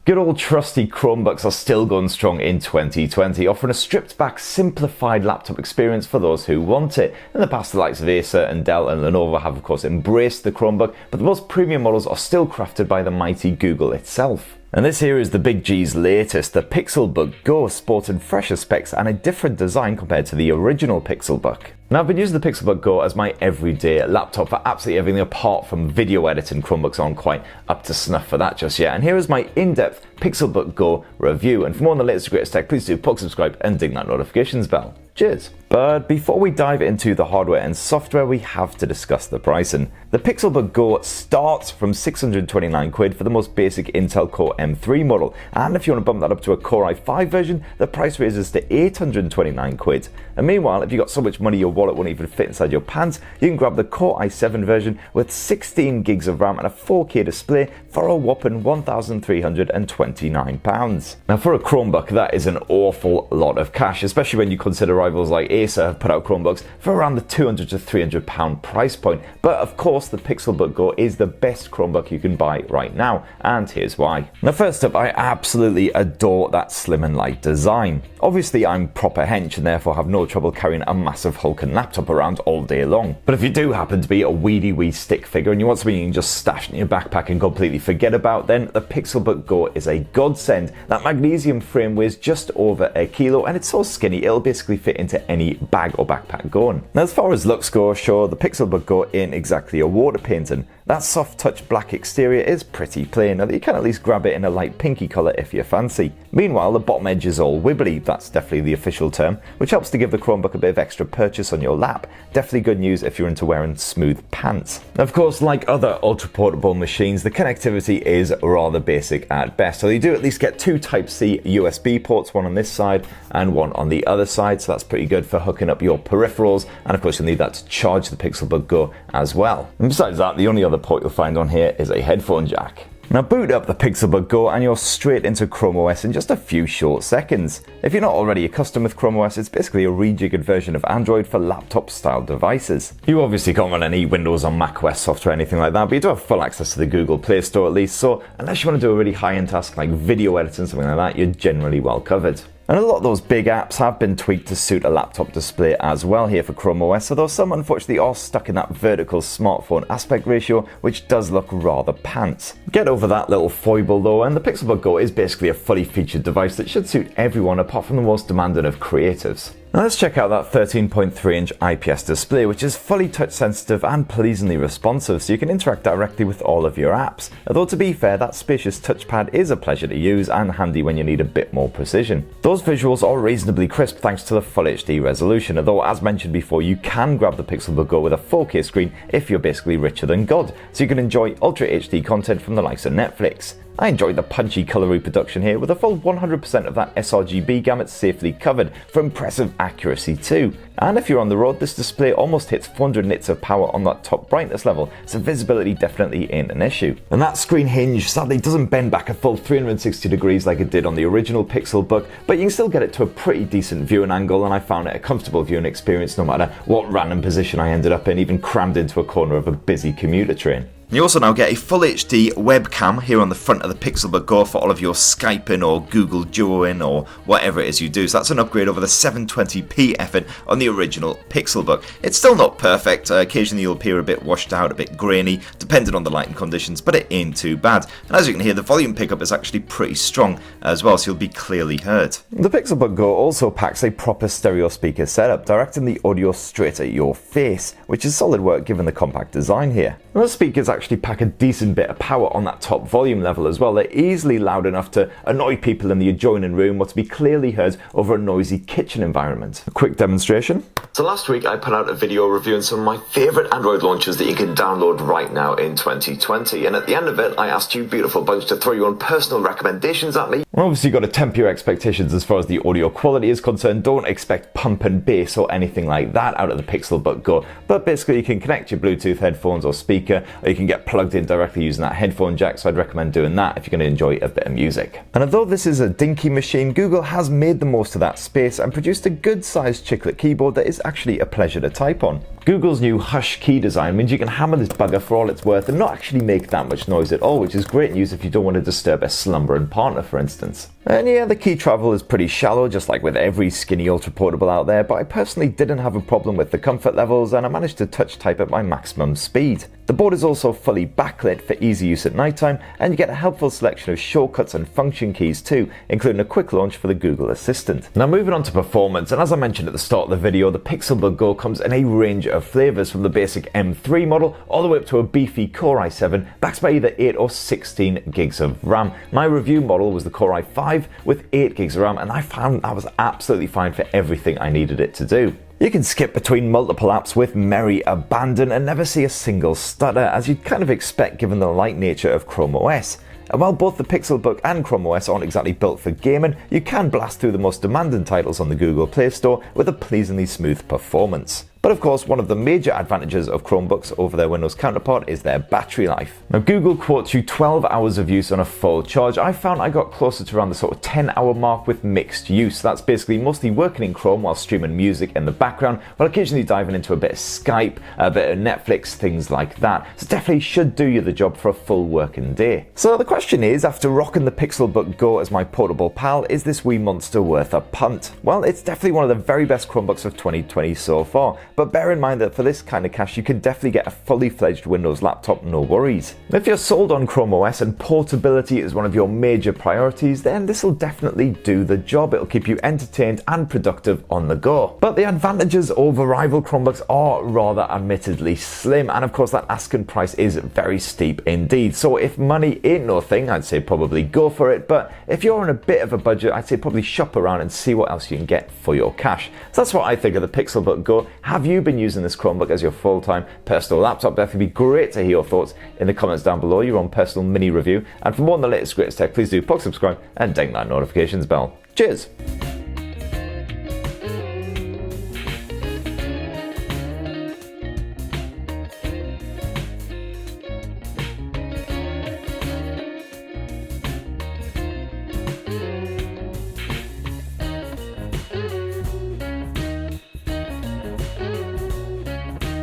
Good old trusty Chromebooks are still going strong in 2020, offering a stripped-back, simplified laptop experience for those who want it. In the past, the likes of Acer and Dell and Lenovo have, of course, embraced the Chromebook, but the most premium models are still crafted by the mighty Google itself. And this here is the Big G's latest, the PixelBook Go, sporting fresher specs and a different design compared to the original PixelBook. Now, I've been using the PixelBook Go as my everyday laptop for absolutely everything apart from video editing. Chromebooks aren't quite up to snuff for that just yet. And here is my in-depth PixelBook Go review. And for more on the latest and greatest tech, please do subscribe and ding that notifications bell. Cheers! But before we dive into the hardware and software, we have to discuss the pricing. The PixelBook Go starts from 629 quid for the most basic Intel Core M3 model, and if you want to bump that up to a Core i5 version, the price raises to 829 quid. And meanwhile, if you've got so much money your wallet won't even fit inside your pants, you can grab the Core i7 version with 16 gigs of RAM and a 4K display for a whopping £1,329. Now, for a Chromebook, that is an awful lot of cash, especially when you consider rivals like Acer have put out Chromebooks for around the £200 to £300 price point. But of course, the PixelBook Go is the best Chromebook you can buy right now, and here's why. Now, first up, I absolutely adore that slim and light design. Obviously, I'm proper hench and therefore have no trouble carrying a massive hulking laptop around all day long. But if you do happen to be a weedy wee stick figure and you want something you can just stash in your backpack and completely forget about, then the PixelBook Go is a godsend. That magnesium frame weighs just over a kilo and it's so skinny it'll basically fit into any bag or backpack going. Now, as far as looks go, sure, the PixelBook Go ain't exactly a water painting. That soft touch black exterior is pretty plain, although you can at least grab it in a light pinky colour if you fancy. Meanwhile, the bottom edge is all wibbly, that's definitely the official term, which helps to give the Chromebook a bit of extra purchase on your lap. Definitely good news if you're into wearing smooth pants. Of course, like other ultra portable machines, the connectivity is rather basic at best, so you do at least get two Type-C USB ports, one on this side and one on the other side, so that's pretty good for hooking up your peripherals, and of course you'll need that to charge the PixelBook Go as well. And besides that, the only other port you'll find on here is a headphone jack. Now, boot up the PixelBook Go and you're straight into Chrome OS in just a few short seconds. If you're not already accustomed with Chrome OS, it's basically a rejiggered version of Android for laptop-style devices. You obviously can't run any Windows or macOS software or anything like that, but you do have full access to the Google Play Store at least, so unless you want to do a really high-end task like video editing, something like that, you're generally well covered. And a lot of those big apps have been tweaked to suit a laptop display as well here for Chrome OS, although some unfortunately are stuck in that vertical smartphone aspect ratio, which does look rather pants. Get over that little foible though, and the PixelBook Go is basically a fully featured device that should suit everyone apart from the most demanding of creatives. Now let's check out that 13.3-inch IPS display, which is fully touch sensitive and pleasingly responsive, so you can interact directly with all of your apps. Although to be fair, that spacious touchpad is a pleasure to use and handy when you need a bit more precision. Those visuals are reasonably crisp thanks to the Full HD resolution, although as mentioned before, you can grab the PixelBook Go with a 4K screen if you're basically richer than God, so you can enjoy Ultra HD content from the likes of Netflix. I enjoyed the punchy colour reproduction here with a full 100% of that sRGB gamut safely covered for impressive accuracy too. And if you're on the road, this display almost hits 400 nits of power on that top brightness level, so visibility definitely ain't an issue. And that screen hinge sadly doesn't bend back a full 360 degrees like it did on the original PixelBook, but you can still get it to a pretty decent viewing angle, and I found it a comfortable viewing experience no matter what random position I ended up in, even crammed into a corner of a busy commuter train. You also now get a Full HD webcam here on the front of the PixelBook Go for all of your Skyping or Google Duoing or whatever it is you do. So that's an upgrade over the 720p effort on the original PixelBook. It's still not perfect. Occasionally you'll appear a bit washed out, a bit grainy, depending on the lighting conditions, but it ain't too bad. And as you can hear, the volume pickup is actually pretty strong as well, so you'll be clearly heard. The PixelBook Go also packs a proper stereo speaker setup, directing the audio straight at your face, which is solid work given the compact design here. And the speakers actually pack a decent bit of power on that top volume level as well. They're easily loud enough to annoy people in the adjoining room or to be clearly heard over a noisy kitchen environment. A quick demonstration. So last week I put out a video reviewing some of my favourite Android launchers that you can download right now in 2020, and at the end of it I asked you beautiful bunch to throw your own personal recommendations at me. And obviously you've got to temper your expectations as far as the audio quality is concerned. Don't expect pump and bass or anything like that out of the PixelBook Go, but basically you can connect your Bluetooth headphones or speaker, or you can get plugged in directly using that headphone jack, so I'd recommend doing that if you're going to enjoy a bit of music. And although this is a dinky machine, Google has made the most of that space and produced a good sized chiclet keyboard that is actually a pleasure to type on. Google's new Hush key design means you can hammer this bugger for all it's worth and not actually make that much noise at all, which is great news if you don't want to disturb a slumbering partner, for instance. And yeah, the key travel is pretty shallow, just like with every skinny ultra portable out there, but I personally didn't have a problem with the comfort levels and I managed to touch type at my maximum speed. The board is also fully backlit for easy use at nighttime, and you get a helpful selection of shortcuts and function keys too, including a quick launch for the Google Assistant. Now moving on to performance, and as I mentioned at the start of the video, the PixelBook Go comes in a range of flavours, from the basic M3 model all the way up to a beefy Core i7 backed by either 8 or 16 gigs of RAM. My review model was the Core i5 with 8 gigs of RAM, and I found that was absolutely fine for everything I needed it to do. You can skip between multiple apps with merry abandon and never see a single stutter, as you'd kind of expect given the light nature of Chrome OS. And while both the PixelBook and Chrome OS aren't exactly built for gaming, you can blast through the most demanding titles on the Google Play Store with a pleasingly smooth performance. But of course, one of the major advantages of Chromebooks over their Windows counterpart is their battery life. Now, Google quotes you 12 hours of use on a full charge. I found I got closer to around the sort of 10-hour mark with mixed use. That's basically mostly working in Chrome while streaming music in the background, while occasionally diving into a bit of Skype, a bit of Netflix, things like that. So definitely should do you the job for a full working day. So the question is, after rocking the PixelBook Go as my portable pal, is this wee monster worth a punt? Well, it's definitely one of the very best Chromebooks of 2020 so far. But bear in mind that for this kind of cash, you can definitely get a fully fledged Windows laptop, no worries. If you're sold on Chrome OS and portability is one of your major priorities, then this will definitely do the job. It'll keep you entertained and productive on the go. But the advantages over rival Chromebooks are rather admittedly slim, and of course that asking price is very steep indeed. So if money ain't no thing, I'd say probably go for it, but if you're on a bit of a budget, I'd say probably shop around and see what else you can get for your cash. So that's what I think of the PixelBook Go. Have you been using this Chromebook as your full-time personal laptop? Definitely be great to hear your thoughts in the comments down below, your own personal mini review. And for more on the latest greatest tech, please do subscribe and ding that notifications bell. Cheers!